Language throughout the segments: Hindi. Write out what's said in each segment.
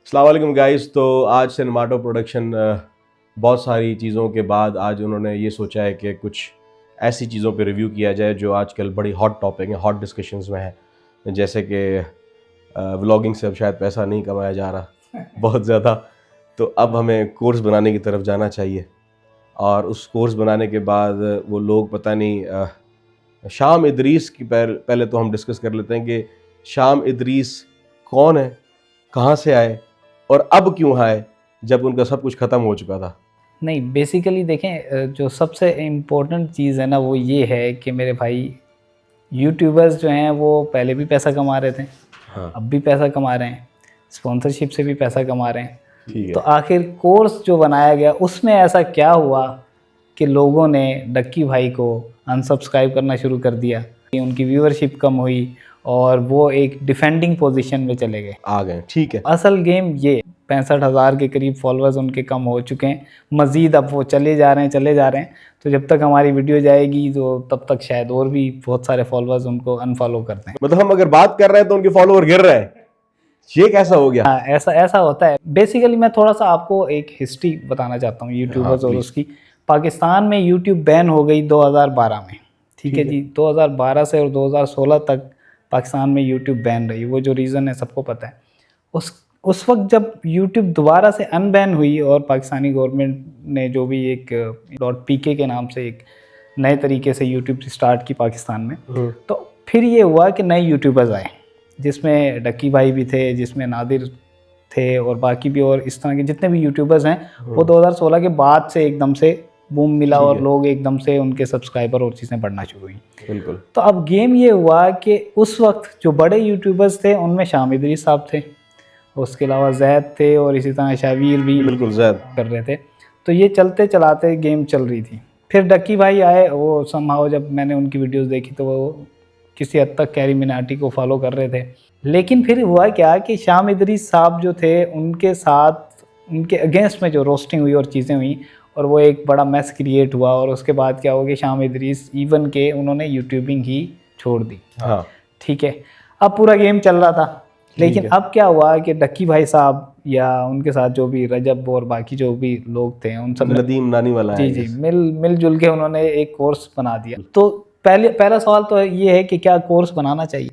अस्सलाम वालेकुम गाइस। तो आज सिनेमाटो प्रोडक्शन बहुत सारी चीज़ों के बाद आज उन्होंने ये सोचा है कि कुछ ऐसी चीज़ों पे रिव्यू किया जाए जो आजकल बड़ी हॉट टॉपिक हैं, हॉट डिस्कशंस में है। जैसे कि व्लॉगिंग से अब शायद पैसा नहीं कमाया जा रहा बहुत ज़्यादा, तो अब हमें कोर्स बनाने की तरफ जाना चाहिए। और उस कोर्स बनाने के बाद वो लोग पता नहीं शाम इदरीस की पहले तो हम डिस्कस कर लेते हैं कि शाम इदरीस कौन है, कहाँ से आए और अब क्यों आए जब उनका सब कुछ ख़त्म हो चुका था। नहीं, बेसिकली देखें, जो सबसे इम्पोर्टेंट चीज़ है ना वो ये है कि मेरे भाई यूट्यूबर्स जो हैं वो पहले भी पैसा कमा रहे थे, हाँ, अब भी पैसा कमा रहे हैं, स्पॉन्सरशिप से भी पैसा कमा रहे हैं। ठीक तो है। आखिर कोर्स जो बनाया गया उसमें ऐसा क्या हुआ कि लोगों ने डक्की भाई को अनसब्सक्राइब करना शुरू कर दिया, उनकी व्यूअरशिप कम हुई और वो एक डिफेंडिंग पोजीशन में चले गए। आ गए, ठीक है। असल गेम ये 65,000 के करीब फॉलोअर्स उनके कम हो चुके हैं, मज़ीद अब वो चले जा रहे हैं। तो जब तक हमारी वीडियो जाएगी तो तब तक शायद और भी बहुत सारे फॉलोअर्स उनको अनफॉलो करते हैं। मतलब हम अगर बात कर रहे हैं तो उनके फॉलोअर गिर रहे हैं, ये कैसा हो गया? हाँ, ऐसा होता है। बेसिकली मैं थोड़ा सा आपको एक हिस्ट्री बताना चाहता हूँ यूट्यूबर्स और please। उसकी। पाकिस्तान में यूट्यूब बैन हो गई 2012 में, ठीक है जी। 2012 से और 2016 तक पाकिस्तान में यूट्यूब बैन रही। वो जो रीज़न है सबको पता है। उस वक्त जब यूट्यूब दोबारा से अनबैन हुई और पाकिस्तानी गवर्नमेंट ने जो भी एक .pk के नाम से एक नए तरीके से यूट्यूब स्टार्ट की पाकिस्तान में, तो फिर ये हुआ कि नए यूट्यूबर्स आए जिसमें डक्की भाई भी थे, जिसमें नादिर थे और बाकी भी और इस तरह के जितने भी यूट्यूबर्स हैं वो 2016 के बाद से एकदम से बूम मिला और लोग एकदम से उनके सब्सक्राइबर और चीज़ें बढ़ना शुरू हुई। बिल्कुल। तो अब गेम ये हुआ कि उस वक्त जो बड़े यूट्यूबर्स थे उनमें शाम इदरीस साहब थे, उसके अलावा जैद थे और इसी तरह शावीर भी बिल्कुल जैद कर रहे थे। तो ये चलते चलाते गेम चल रही थी। फिर डक्की भाई आए, वो समहाउ जब मैंने उनकी वीडियोस देखी तो वो किसी हद तक कैरी मिनाटी को फॉलो कर रहे थे। लेकिन फिर हुआ क्या कि शाम इदरीस साहब जो थे उनके साथ उनके अगेंस्ट में जो रोस्टिंग हुई और चीज़ें हुई और वो एक बड़ा मैस क्रिएट हुआ और उसके बाद क्या हो गया, शाम इदरीस इवन के उन्होंने यूट्यूबिंग ही छोड़ दी। हाँ, ठीक है, अब पूरा गेम चल रहा था। लेकिन अब क्या हुआ कि डक्की भाई साहब या उनके साथ जो भी रजब और बाकी जो भी लोग थे उन सब नदीम नानी वाला है। जी मिलजुल के उन्होंने एक कोर्स बना दिया। तो पहला सवाल तो ये है कि क्या कोर्स बनाना चाहिए?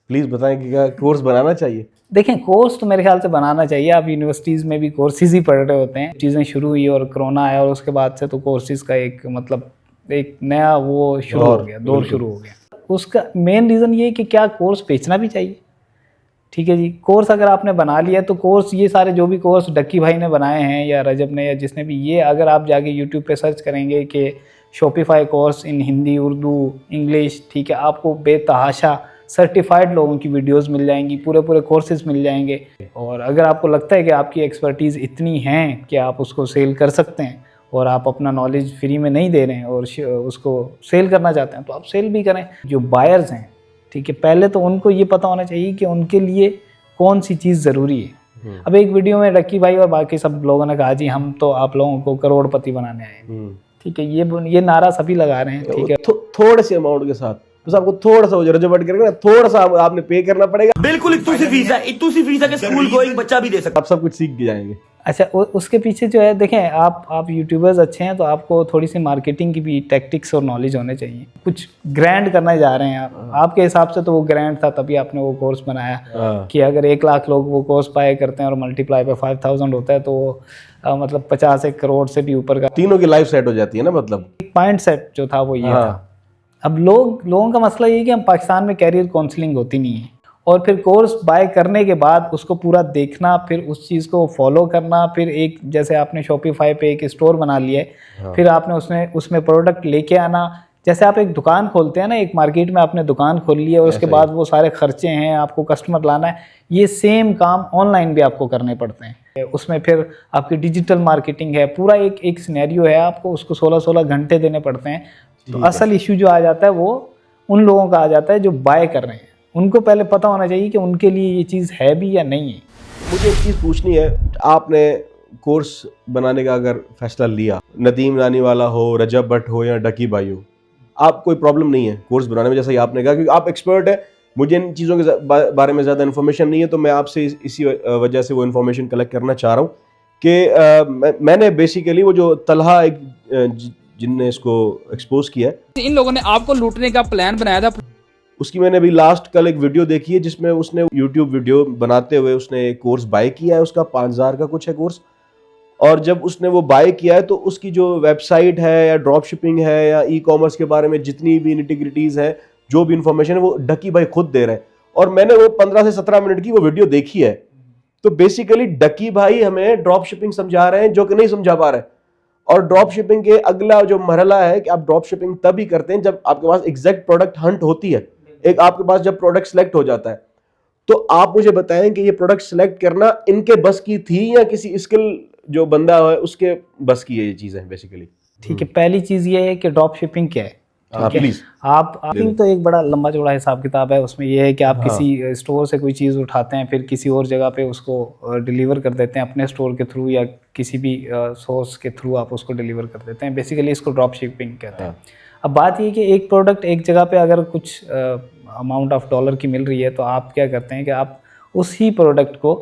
प्लीज़ बताएं कि क्या कोर्स बनाना चाहिए? देखें, कोर्स तो मेरे ख्याल से बनाना चाहिए। आप यूनिवर्सिटीज़ में भी कोर्सेज ही पढ़ रहे होते हैं। चीज़ें शुरू हुई और कोरोना आया और उसके बाद से तो कोर्सेज का एक मतलब एक नया वो शुरू हो गया, दौर शुरू हो गया। उसका मेन रीज़न ये है कि क्या कोर्स बेचना भी चाहिए। ठीक है जी, कोर्स अगर आपने बना लिया तो कोर्स ये सारे जो भी कोर्स डक्की भाई ने बनाए हैं या रजब ने या जिसने भी, ये अगर आप जाके यूट्यूब पे सर्च करेंगे कि Shopify course in Hindi, Urdu, English, ठीक है, आपको बेतहाशा सर्टिफाइड लोगों की वीडियोस मिल जाएंगी, पूरे कोर्सेज मिल जाएंगे। और अगर आपको लगता है कि आपकी एक्सपर्टीज़ इतनी हैं कि आप उसको सेल कर सकते हैं और आप अपना नॉलेज फ्री में नहीं दे रहे हैं और उसको सेल करना चाहते हैं तो आप सेल भी करें। जो बायर्स हैं, ठीक है, पहले तो उनको ये पता होना चाहिए कि उनके लिए कौन सी चीज़ ज़रूरी है। अब एक वीडियो में डक्की भाई और बाकी सब लोगों ने कहा जी हम तो आप लोगों को करोड़पति बनाने आए हैं, ठीक है, ये नारा सभी लगा रहे हैं, ठीक है। थोड़े से अमाउंट के साथ बस आपको थोड़ा सा रजब ऐड करके ना थोड़ा सा आपने पे करना पड़ेगा। बिल्कुल इतनी सी फीस है कि स्कूल गोइंग बच्चा भी दे सकता। आप सब कुछ सीख के जाएंगे। अच्छा, उसके पीछे जो है, देखें, आप यूट्यूबर्स अच्छे हैं तो आपको थोड़ी सी मार्केटिंग की भी टैक्टिक्स और नॉलेज होने चाहिए। कुछ ग्रैंड करने जा रहे हैं आपके हिसाब से तो वो ग्रैंड था, तभी आपने वो कोर्स बनाया कि अगर 1 लाख लोग वो कोर्स पाए करते हैं और मल्टीप्लाई पे 5000 होता है तो मतलब 50 करोड़ से भी ऊपर का तीनों की लाइफ सेट हो जाती है ना। मतलब एक पॉइंट सेट जो था वो ये था। अब लोगों का मसला ये है कि हम पाकिस्तान में कैरियर काउंसलिंग होती नहीं है और फिर कोर्स बाय करने के बाद उसको पूरा देखना, फिर उस चीज़ को फॉलो करना, फिर एक जैसे आपने शॉपिफाई पे एक स्टोर बना लिया है, फिर आपने उसमें प्रोडक्ट लेके आना। जैसे आप एक दुकान खोलते हैं ना, एक मार्केट में आपने दुकान खोल ली है और उसके बाद वो सारे खर्चे हैं, आपको कस्टमर लाना है, ये सेम काम ऑनलाइन भी आपको करने पड़ते हैं। उसमें फिर आपकी डिजिटल मार्केटिंग है, पूरा एक सिनेरियो है, आपको उसको 16 घंटे देने पड़ते हैं। तो असल इशू जो आ जाता है वो उन लोगों का आ जाता है जो बाय कर रहे हैं। उनको पहले पता होना चाहिए कि उनके लिए ये चीज़ है भी या नहीं है। मुझे एक चीज़ पूछनी है, आपने कोर्स बनाने का अगर फैसला लिया, नदीम नानी वाला हो, रजब भट्ट हो या डक्की भाई हो, आप कोई प्रॉब्लम नहीं है कोर्स बनाने में, जैसा कि आपने कहा, क्योंकि आप एक्सपर्ट है, मुझे इन चीज़ों के बारे में ज़्यादा इन्फॉर्मेशन नहीं है, तो मैं आपसे इसी वजह से वो इन्फॉर्मेशन कलेक्ट करना चाह रहा हूँ कि मैंने बेसिकली वो जो तलहा एक जिनने इसको एक्सपोज किया है, इन लोगों ने आपको लूटने का प्लान बनाया था। उसकी मैंने अभी लास्ट कल एक वीडियो देखी है जिसमें उसने यूट्यूब वीडियो बनाते हुए उसने एक कोर्स बाय किया है, उसका 5000 का कुछ है कोर्स। और जब उसने वो बाय किया है तो उसकी जो वेबसाइट है या ड्रॉप शिपिंग है या ई कॉमर्स के बारे में जितनी भी निटिग्रिटीज है, जो भी इंफॉर्मेशन है, वो डकी भाई खुद दे रहे हैं। और मैंने वो 15 से 17 मिनट की वो वीडियो देखी है। तो बेसिकली डकी भाई हमें ड्रॉप शिपिंग समझा रहे हैं जो कि नहीं समझा पा रहे। और ड्रॉप शिपिंग के अगला जो मरहला है कि आप ड्रॉप शिपिंग तभी करते हैं जब आपके पास एग्जैक्ट प्रोडक्ट हंट होती है। एक आपके पास जब प्रोडक्ट सिलेक्ट हो जाता है, तो आप मुझे बताएं कि ये प्रोडक्ट सिलेक्ट करना इनके बस की थी या किसी स्किल जो बंदा है उसके बस की है ये चीजें बेसिकली। ठीक है, पहली चीज ये है कि ड्रॉप शिपिंग क्या है। ठीक है, प्लीज। आप तो एक बड़ा लंबा चौड़ा हिसाब किताब है। उसमें यह है कि आप किसी स्टोर से कोई चीज़ उठाते हैं, फिर किसी और जगह पे उसको डिलीवर कर देते हैं अपने स्टोर के थ्रू या किसी भी सोर्स के थ्रू आप उसको डिलीवर कर देते हैं। बेसिकली इसको ड्रॉप शिपिंग कहते हैं। अब बात ये कि एक प्रोडक्ट एक जगह पे अगर कुछ अमाउंट ऑफ डॉलर की मिल रही है, तो आप क्या करते हैं कि आप उसी प्रोडक्ट को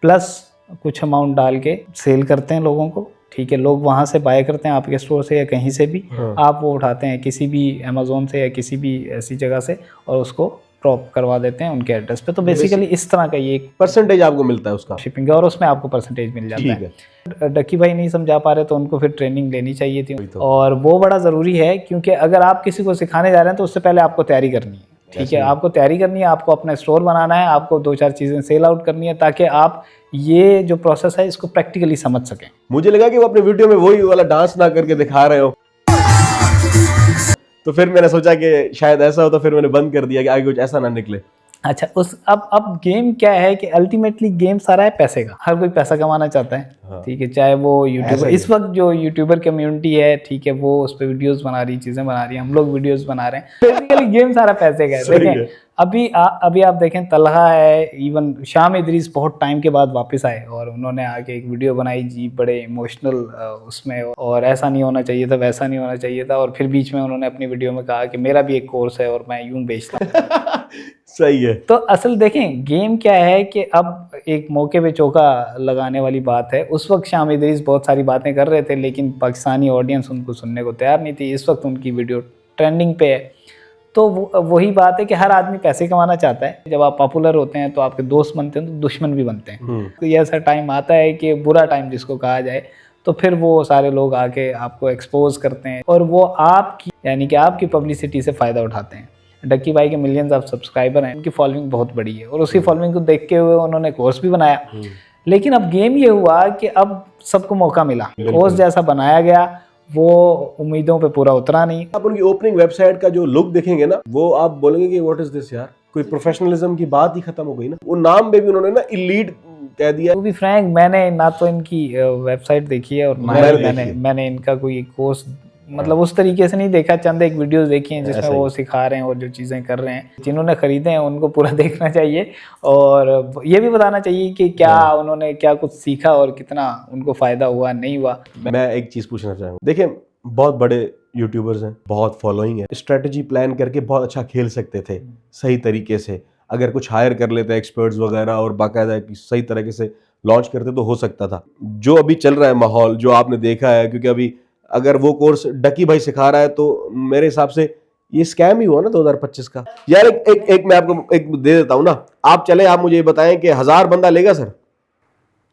प्लस कुछ अमाउंट डाल के सेल करते हैं लोगों को। ठीक है, लोग वहाँ से बाय करते हैं आपके स्टोर से या कहीं से भी। आप वो उठाते हैं किसी भी अमेज़ोन से या किसी भी ऐसी जगह से और उसको ड्रॉप करवा देते हैं उनके एड्रेस पे। तो बेसिकली इस तरह का ये एक परसेंटेज आपको मिलता है उसका शिपिंग, और उसमें आपको परसेंटेज मिल जाता है। डकी भाई नहीं समझा पा रहे तो उनको फिर ट्रेनिंग लेनी चाहिए थी, और वो बड़ा ज़रूरी है क्योंकि अगर आप किसी को सिखाने जा रहे हैं तो उससे पहले आपको तैयारी करनी है। ठीक है, आपको तैयारी करनी है, आपको अपना स्टोर बनाना है, आपको 2-4 चीज़ें सेल आउट करनी है ताकि आप ये जो प्रोसेस है इसको प्रैक्टिकली समझ सकें। मुझे लगा कि वो अपने वीडियो में वही वाला डांस ना करके दिखा रहे हो, तो फिर मैंने सोचा कि शायद ऐसा हो, तो फिर मैंने बंद कर दिया कि आगे कुछ ऐसा ना निकले। अच्छा, अब गेम क्या है कि अल्टीमेटली गेम सारा है पैसे का। हर कोई पैसा कमाना चाहता है। ठीक है, चाहे वो यूट्यूबर, इस वक्त जो यूट्यूबर कम्युनिटी है, ठीक है, वो उस पर वीडियोस बना रही, चीजें बना रही है, हम लोग वीडियोस बना रहे हैं। बेसिकली गेम सारा पैसे का है। देखें अभी आप देखें, तलहा है, इवन शाम इदरीस बहुत टाइम के बाद वापस आए और उन्होंने आके एक वीडियो बनाई जी, बड़े इमोशनल उसमें, और ऐसा नहीं होना चाहिए था, वैसा नहीं होना चाहिए था। और फिर बीच में उन्होंने अपनी वीडियो में कहा कि मेरा भी एक कोर्स है और मैं यूं बेचता हूं। सही है। तो असल देखें गेम क्या है कि अब एक मौके पे चौका लगाने वाली बात है। उस वक्त शाम इदरीस बहुत सारी बातें कर रहे थे लेकिन पाकिस्तानी ऑडियंस उनको सुनने को तैयार नहीं थी। इस वक्त उनकी वीडियो ट्रेंडिंग पे है। तो वही बात है कि हर आदमी पैसे कमाना चाहता है। जब आप पॉपुलर होते हैं तो आपके दोस्त बनते हैं तो दुश्मन भी बनते हैं। तो ये ऐसा टाइम आता है कि बुरा टाइम जिसको कहा जाए, तो फिर वो सारे लोग आके आपको एक्सपोज करते हैं और वो आपकी यानी कि आपकी पब्लिसिटी से फ़ायदा उठाते हैं। डक्की भाई के मिलियंस ऑफ सब्सक्राइबर हैं, उनकी फॉलोइंग बहुत बड़ी है और उसी फॉलोइंग को देखते हुए उन्होंने कोर्स भी बनाया। लेकिन अब गेम ये हुआ कि अब सबको मौका मिला, कोर्स जैसा बनाया गया, वो उम्मीदों पे पूरा उतरा नहीं। आप उनकी ओपनिंग वेबसाइट का जो लुक देखेंगे ना, वो आप बोलेंगे कि व्हाट इज दिस यार, कोई प्रोफेशनलिज्म की बात ही खत्म हो गई ना। वो नाम में भी उन्होंने ना इलीट कह दिया। तो भी फ्रैंक, मैंने ना तो इनकी वेबसाइट देखी है और ना मैंने इनका कोई कोर्स मतलब उस तरीके से नहीं देखा। चंद एक वीडियोस देखी हैं जिसमें वो सिखा रहे हैं और जो चीज़ें कर रहे हैं। जिन्होंने खरीदे हैं उनको पूरा देखना चाहिए और ये भी बताना चाहिए कि क्या उन्होंने क्या कुछ सीखा और कितना उनको फ़ायदा हुआ नहीं हुआ। मैं एक चीज़ पूछना चाहूँगा, देखिए बहुत बड़े यूट्यूबर्स हैं, बहुत फॉलोइंग है, स्ट्रेटजी प्लान करके बहुत अच्छा खेल सकते थे सही तरीके से। अगर कुछ हायर कर लेते एक्सपर्ट्स वगैरह और बाकायदा सही तरीके से लॉन्च करते तो हो सकता था। जो अभी चल रहा है माहौल, जो आपने देखा है, क्योंकि अभी अगर वो कोर्स डकी भाई सिखा रहा है तो मेरे हिसाब से ये स्कैम ही हुआ ना 2025 का। यार एक मैं आपको एक दे देता हूँ ना, आप चले, आप मुझे ये बताएं कि 1000 बंदा लेगा सर?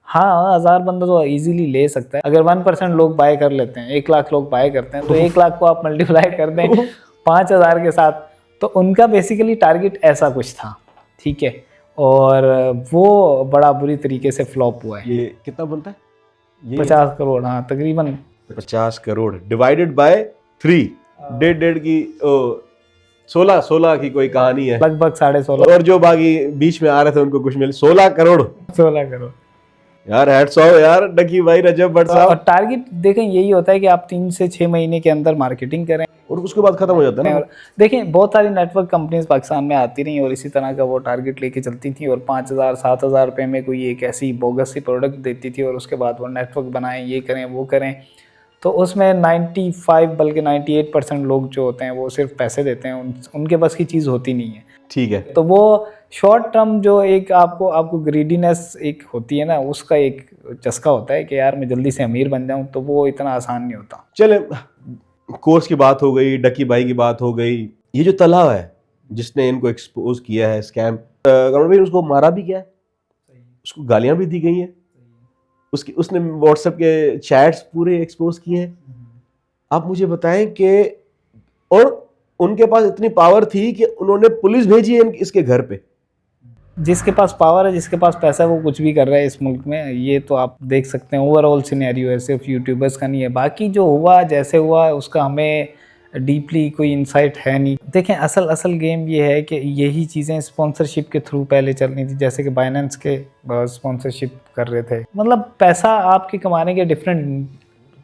हाँ, 1000 बंदा तो इजीली ले सकता है। अगर 1% लोग बाय कर लेते हैं, 1 लाख लोग बाय करते हैं, तो 1 लाख को आप मल्टीप्लाई कर दें 5000 के साथ, तो उनका बेसिकली टारगेट ऐसा कुछ था। ठीक है, और वो बड़ा बुरी तरीके से फ्लॉप हुआ है। ये कितना बनता है? ये 50 करोड़, हाँ तकरीबन 50 करोड़ डिवाइडेड बाय 3, 1.5 की 16 की कोई कहानी है, लगभग 16.5। और जो बाकी बीच में आ रहे थे उनको कुछ मिले 16 करोड़। 16 करोड़ यार हैट्स ऑफ यार डकी भाई, रजब भट्ट साहब। और टारगेट देखें यही होता है कि आप 3 से 6 महीने के अंदर मार्केटिंग करें और उसके बाद खत्म हो जाता है ना। और देखें बहुत सारी नेटवर्क कंपनीज पाकिस्तान में आती रही और इसी तरह का वो टारगेट लेके चलती थी और 5000-7000 रुपये में कोई एक ऐसी बोगस सी प्रोडक्ट देती थी और उसके बाद वो नेटवर्क बनाएं, ये करें वो करें। तो उसमें 95 बल्कि 98% लोग जो होते हैं वो सिर्फ पैसे देते हैं, उनके बस की चीज़ होती नहीं है। ठीक है। तो वो शॉर्ट टर्म जो एक आपको ग्रीडीनेस एक होती है ना, उसका एक चस्का होता है कि यार मैं जल्दी से अमीर बन जाऊं, तो वो इतना आसान नहीं होता। चले, कोर्स की बात हो गई, डकी भाई की बात हो गई, ये जो तलाव है जिसने इनको एक्सपोज किया है स्कैम, कमर भाई उसको मारा भी गया है, उसको गालियां भी दी गई हैं, उसने व्हाट्सएप के चैट्स पूरे एक्सपोज किए हैं। आप मुझे बताएं कि और उनके पास इतनी पावर थी कि उन्होंने पुलिस भेजी है इसके घर पे। जिसके पास पावर है, जिसके पास पैसा है, वो कुछ भी कर रहा है इस मुल्क में। ये तो आप देख सकते हैं, ओवरऑल सिनेरियो है, सिर्फ यूट्यूबर्स का नहीं है। बाकी जो हुआ जैसे हुआ उसका हमें डीपली कोई इंसाइट है नहीं। देखें, असल गेम ये है कि यही चीज़ें स्पॉन्सरशिप के थ्रू पहले चल रही थी, जैसे कि बाइनेंस के स्पॉन्सरशिप कर रहे थे। मतलब पैसा आपके कमाने के डिफरेंट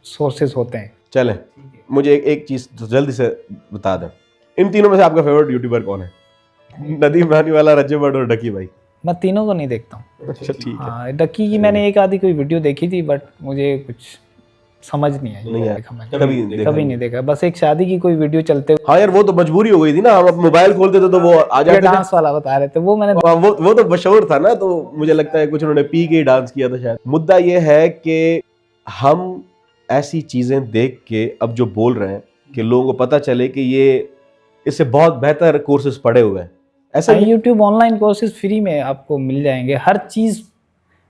सोर्सेज होते हैं। चलें, मुझे एक चीज़ जल्दी से बता दें, इन तीनों में से आपका फेवरेट यूट्यूबर कौन है? नदीम रानी वाला, रज्जब भट्ट और डकी भाई? मैं तीनों को नहीं देखता हूँ। अच्छा, ठीक है। हाँ, डकी की मैंने एक आधी कोई वीडियो देखी थी, बट मुझे कुछ समझ नहीं आई। नहीं आया। देखा मैंने। कभी नहीं देखा। बस एक शादी की कोई वीडियो चलते हुए, हाँ यार, वो तो मजबूरी हो गई थी ना, हम अब मोबाइल खोलते थे तो वो आ जाते थे। डांस वाला बता रहे थे, वो मैंने वो तो मशहूर था ना, तो मुझे लगता है कुछ उन्होंने पी के ही डांस किया था शायद। मुद्दा ये है कि हम ऐसी चीजें देख के अब जो बोल रहे हैं कि लोगों को पता चले कि ये इससे बहुत बेहतर कोर्सेज पड़े हुए हैं, ऐसा यूट्यूब ऑनलाइन कोर्सेज फ्री में आपको मिल जाएंगे। हर चीज़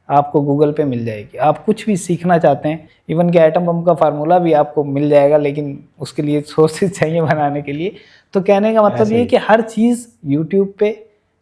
आपको गूगल पे मिल जाएगी। आप कुछ भी सीखना चाहते हैं, इवन कि एटम बम का फार्मूला भी आपको मिल जाएगा, लेकिन उसके लिए सोर्सेज चाहिए बनाने के लिए। तो कहने का मतलब ये कि हर चीज़ यूट्यूब पे,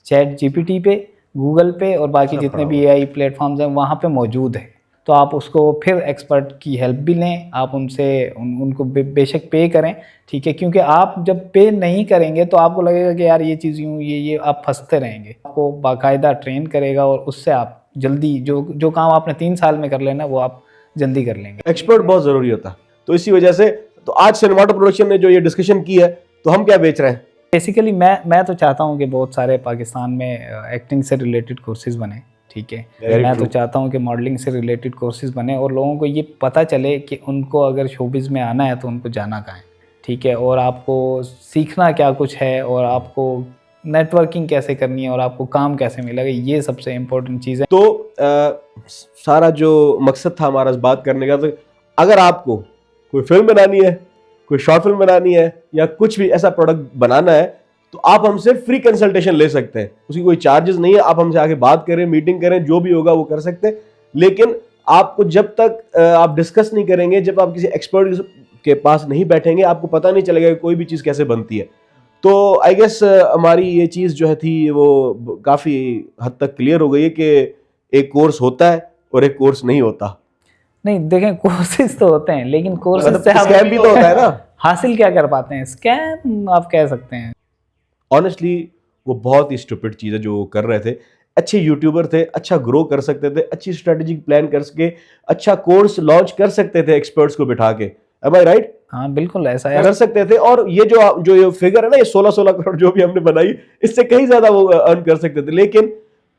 चैट जीपीटी पे, गूगल पे और बाकी जितने भी एआई प्लेटफॉर्म्स हैं वहाँ पे मौजूद है। तो आप उसको फिर एक्सपर्ट की हेल्प भी लें, आप उनसे उनको बेशक पे करें, ठीक है, क्योंकि आप जब पे नहीं करेंगे तो आपको लगेगा कि यार ये चीज़ यूँ, ये आप फंसते रहेंगे। आपको बाकायदा ट्रेन करेगा और उससे आप जल्दी जो काम आपने 3 साल में कर लेना वो आप जल्दी कर लेंगे। एक्सपर्ट बहुत जरूरी होता है। तो इसी वजह से तो आज सिनेमाटो प्रोडक्शन ने जो ये डिस्कशन की है, तो हम क्या बेच रहे हैं? बेसिकली मैं तो चाहता हूँ कि बहुत सारे पाकिस्तान में एक्टिंग से रिलेटेड कोर्सेज बने, ठीक है। मैं तो चाहता हूँ कि मॉडलिंग से रिलेटेड कोर्सेज बने और लोगों को ये पता चले कि उनको अगर शोबिज़ में आना है तो उनको जाना कहाँ है, ठीक है, और आपको सीखना क्या कुछ है और आपको नेटवर्किंग कैसे करनी है और आपको काम कैसे मिलेगा, ये सबसे इम्पोर्टेंट चीज़ है। तो सारा जो मकसद था हमारा इस बात करने का, तो अगर आपको कोई फिल्म बनानी है, कोई शॉर्ट फिल्म बनानी है या कुछ भी ऐसा प्रोडक्ट बनाना है, तो आप हमसे फ्री कंसल्टेशन ले सकते हैं। उसकी कोई चार्जेस नहीं है, आप हमसे आके बात करें, मीटिंग करें, जो भी होगा वो कर सकते हैं। लेकिन आपको जब तक आप डिस्कस नहीं करेंगे, जब आप किसी एक्सपर्ट के पास नहीं बैठेंगे, आपको पता नहीं चलेगा कि कोई भी चीज़ कैसे बनती है। तो आई गेस हमारी ये चीज़ जो है थी वो काफ़ी हद तक क्लियर हो गई है कि एक कोर्स होता है और एक कोर्स नहीं होता। नहीं, देखें, कोर्सेज तो होते हैं, लेकिन कोर्सेज से स्कैम भी तो होता है ना। हासिल क्या कर पाते हैं? स्कैम आप कह सकते हैं। ऑनेस्टली वो बहुत ही स्टूपिड चीज़ है जो वो कर रहे थे। अच्छे यूट्यूबर थे, अच्छा ग्रो कर सकते थे, अच्छी स्ट्रेटेजिक प्लान कर सके, अच्छा कोर्स लॉन्च कर सकते थे एक्सपर्ट्स को बिठा के। एम आई राइट? हाँ बिल्कुल ऐसा है, कर सकते थे। और ये जो ये फिगर है ना, ये 16-16 करोड़ जो भी हमने बनाई, इससे कहीं ज्यादा वो अर्न कर सकते थे। लेकिन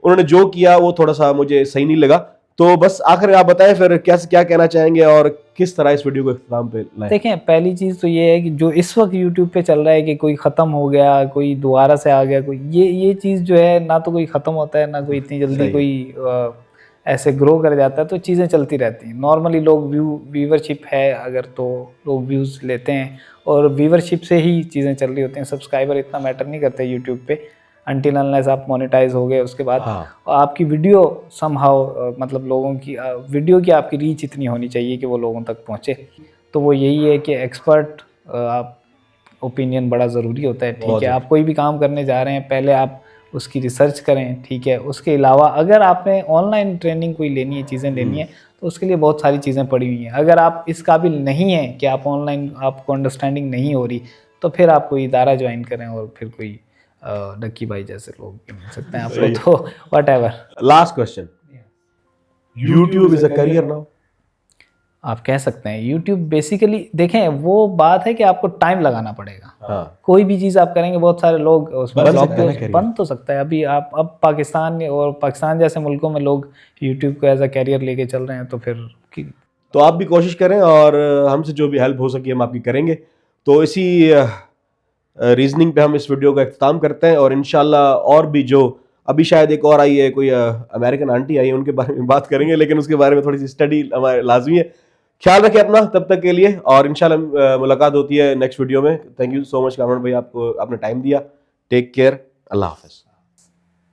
उन्होंने जो किया वो थोड़ा सा मुझे सही नहीं लगा। तो बस आखिर आप बताएं फिर क्या कहना चाहेंगे और किस तरह इस वीडियो को इख्तिताम पे लाएं? देखें, पहली चीज़ तो ये है कि जो इस वक्त यूट्यूब पे चल रहा है कि कोई ख़त्म हो गया, कोई दोबारा से आ गया, कोई ये चीज़ जो है, ना तो कोई ख़त्म होता है, ना कोई इतनी जल्दी कोई ऐसे ग्रो कर जाता है। तो चीज़ें चलती रहती हैं। नॉर्मली लोग व्यूवरशिप है अगर, तो लोग व्यूज़ लेते हैं और व्यूवरशिप से ही चीज़ें चल रही होती हैं। सब्सक्राइबर इतना मैटर नहीं करते यूट्यूब पे, अनटिल अनलेस आप मोनेटाइज हो गए उसके बाद। हाँ। आपकी वीडियो समहाउ मतलब लोगों की वीडियो की आपकी रीच इतनी होनी चाहिए कि वो लोगों तक पहुँचे। तो वो यही है कि एक्सपर्ट आप ओपिनियन बड़ा ज़रूरी होता है, ठीक है। आप कोई भी काम करने जा रहे हैं, पहले आप उसकी रिसर्च करें, ठीक है। उसके अलावा अगर आपने ऑनलाइन ट्रेनिंग कोई लेनी है, चीज़ें लेनी है, तो उसके लिए बहुत सारी चीज़ें पड़ी हुई हैं। अगर आप इस काबिल नहीं हैं कि आप ऑनलाइन, आपको अंडरस्टैंडिंग नहीं हो रही, तो फिर आप कोई इदारा ज्वाइन करें और फिर कोई डक्की भाई जैसे लोग मिल सकते हैं आपको। तो whatever. Last question, YouTube is a career now? आप कह सकते हैं यूट्यूब बेसिकली, देखें, वो बात है कि आपको टाइम लगाना पड़ेगा। हाँ। कोई भी चीज़ आप करेंगे, बहुत सारे लोग उसमें बन बन तो सकता है। अभी आप अब पाकिस्तान और पाकिस्तान जैसे मुल्कों में लोग यूट्यूब को एज अ कैरियर लेके चल रहे हैं, तो फिर तो आप भी कोशिश करें और हमसे जो भी हेल्प हो सके हम आपकी करेंगे। तो इसी रीजनिंग पे हम इस वीडियो का इख्तिताम करते हैं, और इंशाल्लाह और भी जो अभी शायद एक और आई है, कोई अमेरिकन आंटी आई है, उनके बारे में बात करेंगे, लेकिन उसके बारे में थोड़ी सी स्टडी हमारे लाजमी है। ख्याल रखें अपना तब तक के लिए, और इंशाल्लाह मुलाकात होती है नेक्स्ट वीडियो में। Thank you so much Kamran भाई, आपको आपने टाइम दिया। टेक केयर, अल्लाह हाफिज़।